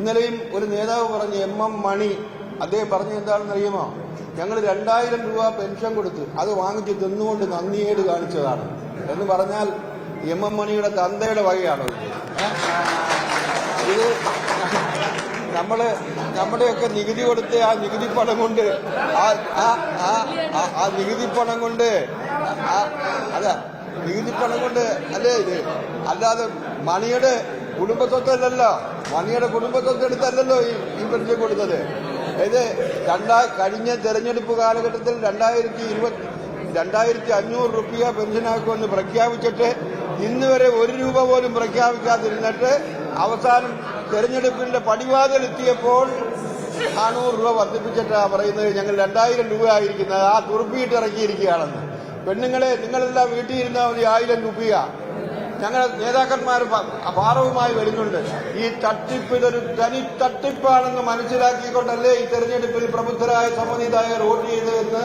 ഇന്നലെയും ഒരു നേതാവ് പറഞ്ഞു, എം മണി, അദ്ദേഹം പറഞ്ഞു എന്താണെന്ന് അറിയുമോ? ഞങ്ങൾ 2000 രൂപ പെൻഷൻ കൊടുത്ത് അത് വാങ്ങിച്ച് തിന്നുകൊണ്ട് നന്ദിയേട് കാണിച്ചതാണ് എന്ന് പറഞ്ഞാൽ എം മണിയുടെ തന്തയുടെ വകയാണോ ഇത്? നമ്മുടെയൊക്കെ നികുതി കൊടുത്ത് ആ നികുതി പണം കൊണ്ട് ആ നികുതി പണം കൊണ്ട് അതാ നികുതി പണം കൊണ്ട് അല്ലേ ഇത്? അല്ലാതെ മണിയുടെ കുടുംബസ്വത്തല്ലല്ലോ, മണിയുടെ കുടുംബസ്വത്ത് എടുത്തല്ലല്ലോ ഈ പെൻഷൻ കൊടുത്തത്. ഇത് കഴിഞ്ഞ തെരഞ്ഞെടുപ്പ് കാലഘട്ടത്തിൽ 2500 രൂപ പെൻഷനാക്കുമെന്ന് പ്രഖ്യാപിച്ചിട്ട് ഇന്ന് വരെ 1 രൂപ പോലും പ്രഖ്യാപിക്കാതിരുന്നിട്ട് അവസാനം തെരഞ്ഞെടുപ്പിന്റെ പടിവാതിലെത്തിയപ്പോൾ 400 രൂപ വർദ്ധിപ്പിച്ചിട്ടാ പറയുന്നത് ഞങ്ങൾ 2000 രൂപ ആയിരിക്കുന്നത്. ആ തുറുപ്പിയിട്ട് ഇറക്കിയിരിക്കുകയാണെന്ന്. പെണ്ണുങ്ങളെ, നിങ്ങളെല്ലാം വീട്ടിൽ ഇരുന്നാൽ മതി, 1000 രൂപ. ഞങ്ങൾ നേതാക്കന്മാർ ഭാരവുമായി വരുന്നുണ്ട്. ഈ തട്ടിപ്പ് ഇതൊരു തനി തട്ടിപ്പാണെന്ന് മനസ്സിലാക്കിക്കൊണ്ടല്ലേ ഈ തെരഞ്ഞെടുപ്പിൽ പ്രബുദ്ധരായ സമ്മതിദായകർ വോട്ട് ചെയ്തതെന്ന്